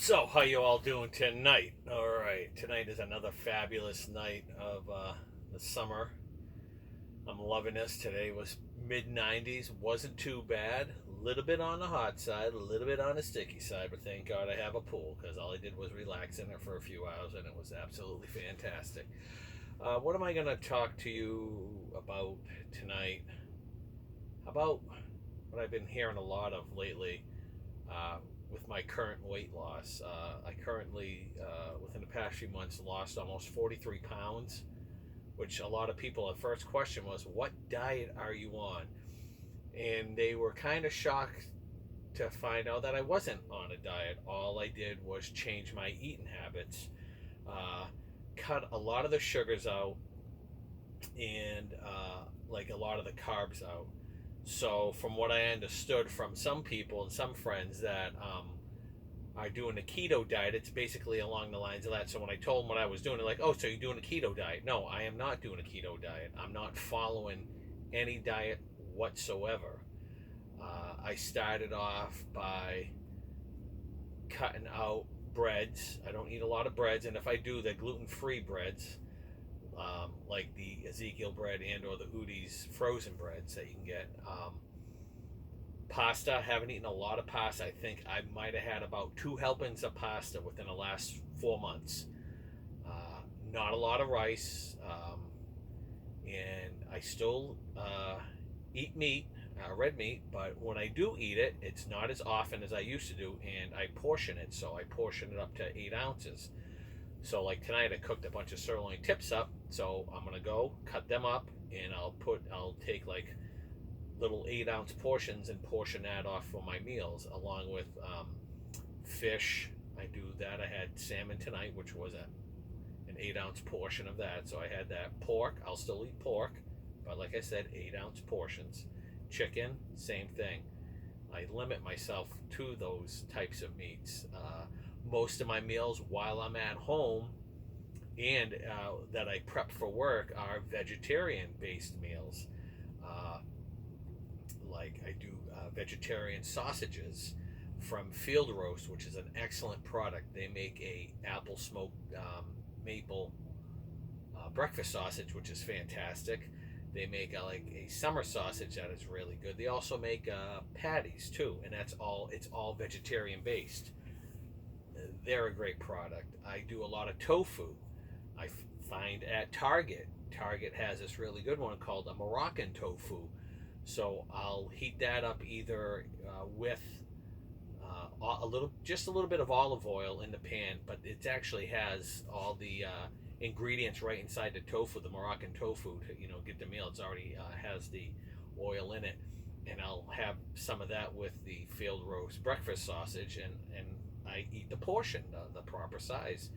So, how you all doing tonight? All right, tonight is another fabulous night of the summer. I'm loving this. Today was mid 90s, wasn't too bad. A little bit on the hot side, a little bit on the sticky side, but thank God I have a pool because all I did was relax in it for a few hours and it was absolutely fantastic. What am I going to talk to you about tonight? About what I've been hearing a lot of lately uh, with my current weight loss. I currently, within the past few months, lost almost 43 pounds, which a lot of people at first question was, what diet are you on? And they were kind of shocked to find out that I wasn't on a diet. All I did was change my eating habits, uh, cut a lot of the sugars out, and like a lot of the carbs out. So, from what I understood from some people and some friends that are doing a keto diet, it's basically along the lines of that. So when I told them what I was doing, they're like, "Oh, so you're doing a keto diet?" No, I am not doing a keto diet. I'm not following any diet whatsoever. I started off by cutting out breads. I don't eat a lot of breads, and if I do, they're gluten-free breads, like the Ezekiel bread and/or the Udi's frozen breads that you can get. Pasta, haven't eaten a lot of pasta. I think I might have had about 2 helpings of pasta within the last 4 months. Not a lot of rice, and I still eat meat, red meat, but when I do eat it, it's not as often as I used to do, and I portion it. So I portion it up to 8 ounces. So like tonight, I cooked a bunch of sirloin tips up. So I'm gonna go cut them up, and I'll take like little 8 ounce portions and portion that off for my meals, along with fish. I do that. I had salmon tonight, which was an 8 ounce portion of that. So I had that. Pork, I'll still eat pork, but like I said, 8 ounce portions. Chicken, same thing. I limit myself to those types of meats. Most of my meals while I'm at home and that I prep for work are vegetarian based meals. Uh, like I do vegetarian sausages from Field Roast, which is an excellent product. They make a apple smoked maple breakfast sausage, which is fantastic. They make like a summer sausage that is really good. They also make patties too, and that's all. It's all vegetarian based. They're a great product. I do a lot of tofu. I find at Target. Target has this really good one called a Moroccan tofu. So I'll heat that up either with just a little bit of olive oil in the pan, but it actually has all the ingredients right inside the tofu, the Moroccan tofu. To get the meal, it's already has the oil in it, and I'll have some of that with the Field Roast breakfast sausage, and I eat the portion, the proper size.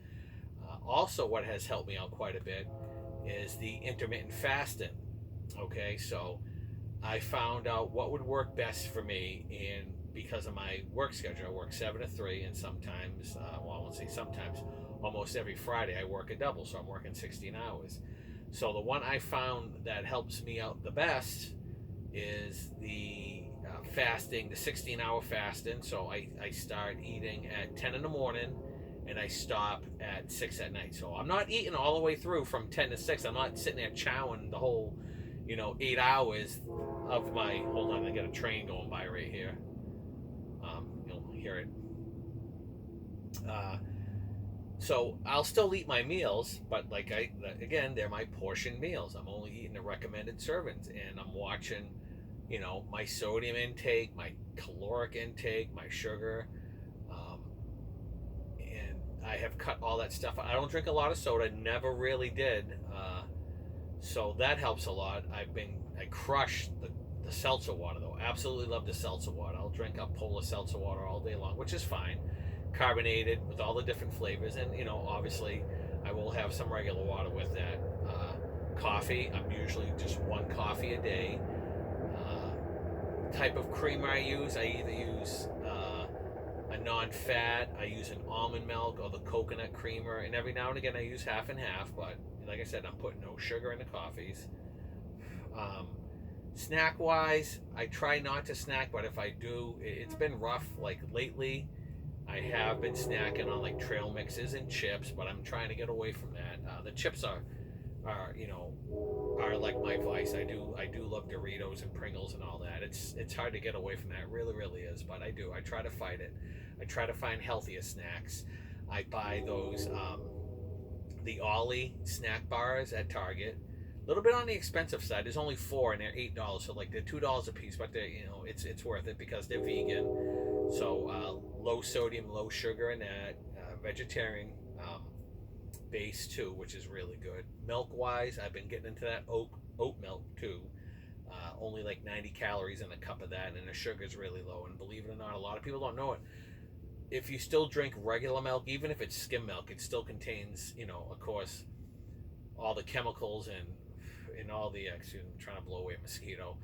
Also, what has helped me out quite a bit is the intermittent fasting. Okay, so I found out what would work best for me, and because of my work schedule, I work 7 to 3, and sometimes, well, I won't say sometimes, almost every Friday I work a double, so I'm working 16 hours. So the one I found that helps me out the best is the fasting, the 16-hour fasting. So I start eating at 10 in the morning and I stop at 6 at night. So I'm not eating all the way through from 10 to 6. I'm not sitting there chowing the whole, 8 hours of my. Hold on, I got a train going by right here. You'll hear it. Uh, so I'll still eat my meals, but again, they're my portion meals. I'm only eating the recommended servings, and I'm watching, my sodium intake, my caloric intake, my sugar, um, and I have cut all that stuff. I don't drink a lot of soda. Never really did. So that helps a lot. I crush the seltzer water though. Absolutely love the seltzer water. I'll drink a Polar seltzer water all day long, which is fine. Carbonated with all the different flavors, and obviously, I will have some regular water with that. Coffee. I'm usually just one coffee a day. Type of creamer I use. I either use a non-fat. I use an almond milk or the coconut creamer, and every now and again I use half and half. But like I said, I'm putting no sugar in the coffees. Um, Snack wise, I try not to snack, but if I do, it's been rough. Like lately, I have been snacking on like trail mixes and chips, but I'm trying to get away from that. The chips are are like my vice. I do love Doritos and Pringles and all that. It's hard to get away from that. It really really is. But I do. I try to fight it. I try to find healthier snacks. I buy those the Ollie snack bars at Target. A little bit on the expensive side. There's only four and they're $8, so like they're $2 a piece, but they it's worth it because they're vegan. So low sodium, low sugar, and that vegetarian base too, which is really good. Milk wise, I've been getting into that oat milk too. Only like 90 calories in a cup of that, and the sugar is really low. And believe it or not, a lot of people don't know it. If you still drink regular milk, even if it's skim milk, it still contains, of course, all the chemicals and all the I'm trying to blow away a mosquito,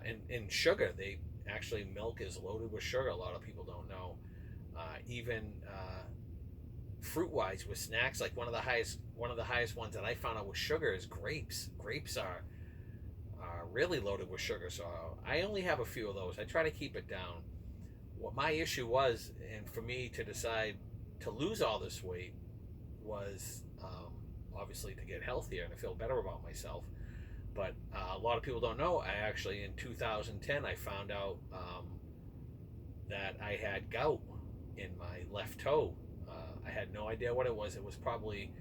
and sugar. They actually milk is loaded with sugar. A lot of people don't know. Even fruit wise with snacks, like one of the highest ones that I found out with sugar is grapes. Grapes are really loaded with sugar. So I only have a few of those. I try to keep it down. What my issue was, and for me to decide to lose all this weight, was obviously to get healthier and to feel better about myself. But a lot of people don't know. I actually, in 2010, I found out that I had gout in my left toe. I had no idea what it was. It was probably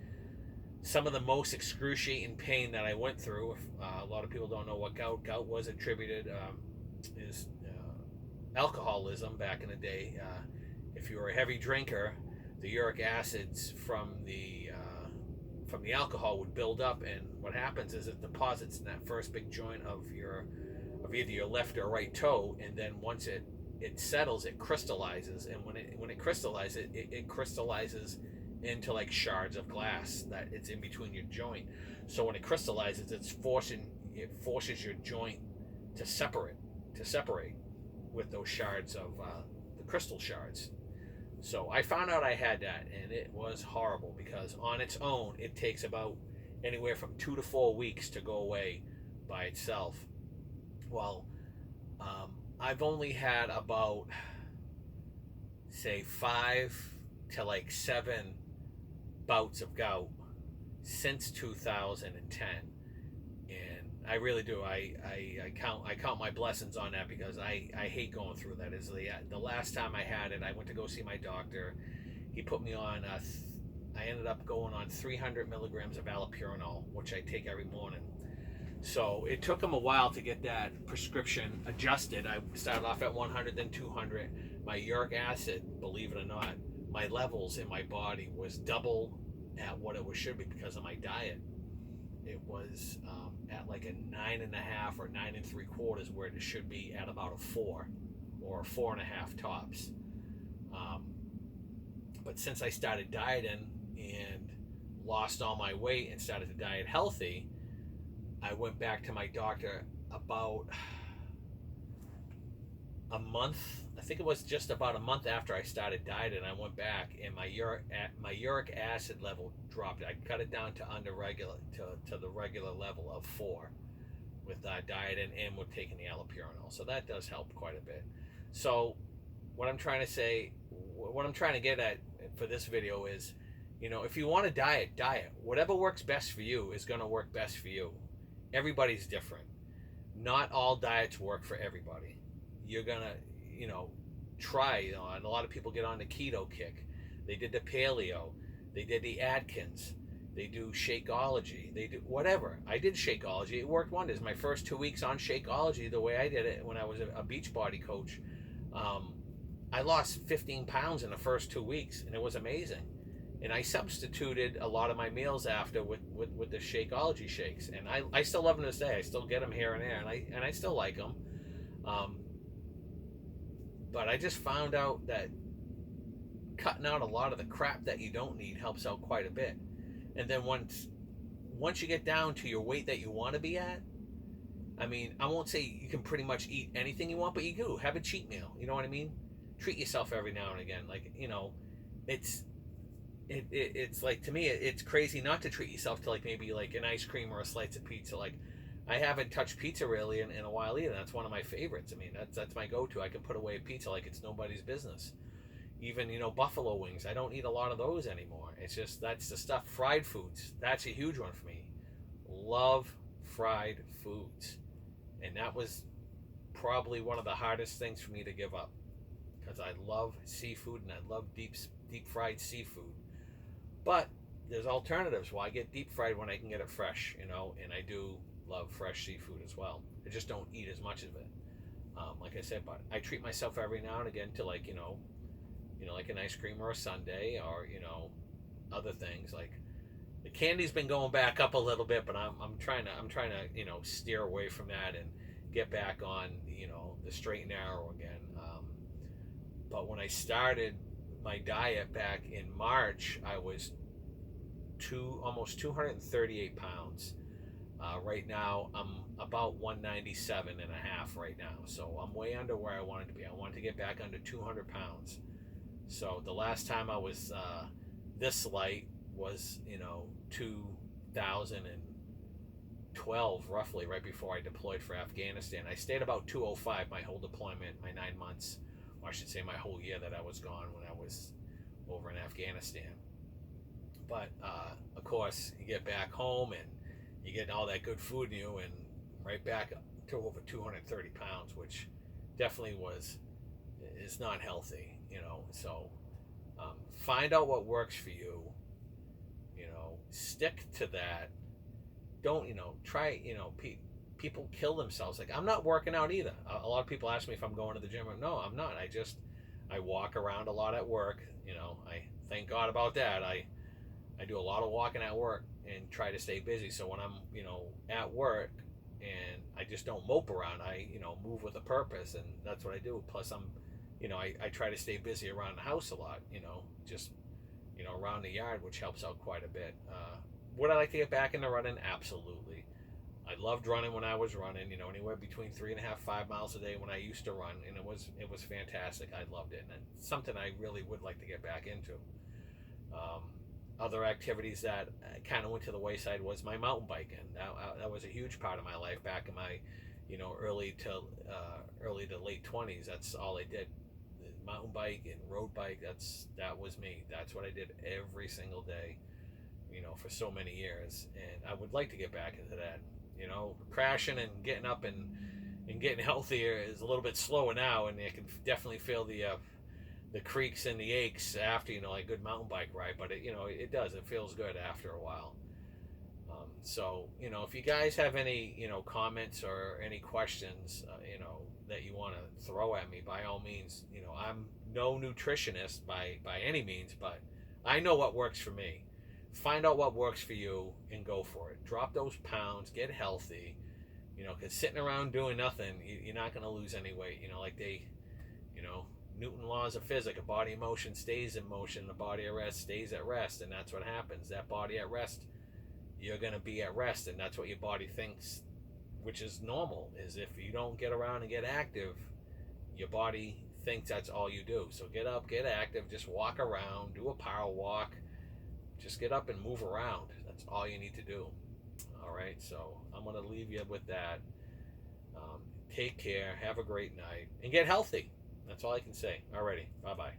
some of the most excruciating pain that I went through. A lot of people don't know what gout was attributed is alcoholism back in the day. If you were a heavy drinker, the uric acids from the alcohol would build up, and what happens is it deposits in that first big joint of either your left or right toe, and then once it settles, it crystallizes, and when it crystallizes, it crystallizes into like shards of glass that it's in between your joint. So when it crystallizes, it forces your joint to separate with those shards of the crystal shards. So I found out I had that, and it was horrible because on its own, it takes about anywhere from 2 to 4 weeks to go away by itself. Well, I've only had about, say, 5 to like 7 bouts of gout since 2010. And I really do. I count my blessings on that because I hate going through that. Is the last time I had it, I went to go see my doctor. He put me on. I ended up going on 300 milligrams of allopurinol, which I take every morning. So it took him a while to get that prescription adjusted. I started off at 100, then 200. My uric acid, believe it or not, my levels in my body was double at what it should be because of my diet. It was at like a 9.5 or 9 3/4, where it should be at about a 4 or a 4.5 tops. But since I started dieting and lost all my weight and started to diet healthy, I went back to my doctor about a month. I think it was just about a month after I started dieting. I went back and my uric acid level dropped. I cut it down to to the regular level of 4 with dieting and with taking the allopurinol. So that does help quite a bit. So what I'm trying to get at for this video is, if you want to diet. Whatever works best for you is going to work best for you. Everybody's different. Not all diets work for everybody. You're gonna, try. And a lot of people get on the keto kick. They did the paleo. They did the Atkins. They do Shakeology. They do whatever. I did Shakeology. It worked wonders. My first 2 weeks on Shakeology, the way I did it when I was a Beachbody coach, I lost 15 pounds in the first 2 weeks, and it was amazing. And I substituted a lot of my meals after with the Shakeology shakes, and I still love them to this day. I still get them here and there, and I still like them. But I just found out that cutting out a lot of the crap that you don't need helps out quite a bit. And then once you get down to your weight that you want to be at, I mean, I won't say you can pretty much eat anything you want, but you do have a cheat meal. You know what I mean? Treat yourself every now and again. Like, it's like, to me, it's crazy not to treat yourself to like maybe like an ice cream or a slice of pizza. Like, I haven't touched pizza really in a while either. That's one of my favorites. I mean, that's my go-to. I can put away a pizza like it's nobody's business. even buffalo wings. I don't eat a lot of those anymore. It's just that's the stuff. Fried foods, that's a huge one for me. Love fried foods, and that was probably one of the hardest things for me to give up because I love seafood and I love deep fried seafood. But there's alternatives. Well, I get deep fried when I can get it fresh, and I do love fresh seafood as well. I just don't eat as much of it. Like I said, but I treat myself every now and again to like like an ice cream or a sundae, or other things. Like the candy's been going back up a little bit, but I'm trying to steer away from that and get back on the straight and narrow again. But when I started my diet back in March, I was almost 238 pounds. Right now, I'm about 197 and a half right now. So I'm way under where I wanted to be. I wanted to get back under 200 pounds. So the last time I was this light was, 2012, roughly, right before I deployed for Afghanistan. I stayed about 205 my whole deployment, my 9 months, or I should say my whole year that I was gone when I was over in Afghanistan. But of course, you get back home and you get all that good food in you, and right back to over 230 pounds, which definitely is not healthy, So find out what works for you, stick to that. Don't try. People kill themselves. Like, I'm not working out either. A lot of people ask me if I'm going to the gym. No, I'm not. I walk around a lot at work. I thank God about that. I do a lot of walking at work and try to stay busy. So when I'm, at work, and I just don't mope around, I, move with a purpose, and that's what I do. Plus I try to stay busy around the house a lot, just, around the yard, which helps out quite a bit. Would I like to get back into running? Absolutely. I loved running when I was running, anywhere between 3.5, 5 miles a day when I used to run, and it was fantastic. I loved it, and it's something I really would like to get back into. Other activities that kind of went to the wayside was my mountain biking. That was a huge part of my life back in my, early to late 20s. That's all I did. Mountain bike and road bike. That was me. That's what I did every single day, for so many years. And I would like to get back into that. Crashing and getting up and getting healthier is a little bit slower now, and I can definitely feel the creaks and the aches after like a good mountain bike ride. But it does. It feels good after a while. So if you guys have any comments or any questions that you want to throw at me, by all means. I'm no nutritionist by any means, but I know what works for me. Find out what works for you and go for it. Drop those pounds, get healthy. Because sitting around doing nothing, you're not going to lose any weight. Like Newton laws of physics: a body in motion stays in motion, the body at rest stays at rest, and that's what happens. That body at rest, you're going to be at rest, and that's what your body thinks, which is normal. Is if you don't get around and get active, your body thinks that's all you do. So get up, get active, just walk around, do a power walk, just get up and move around. That's all you need to do. All right, so I'm going to leave you with that. Take care, have a great night, and get healthy. That's all I can say. Alrighty, bye-bye.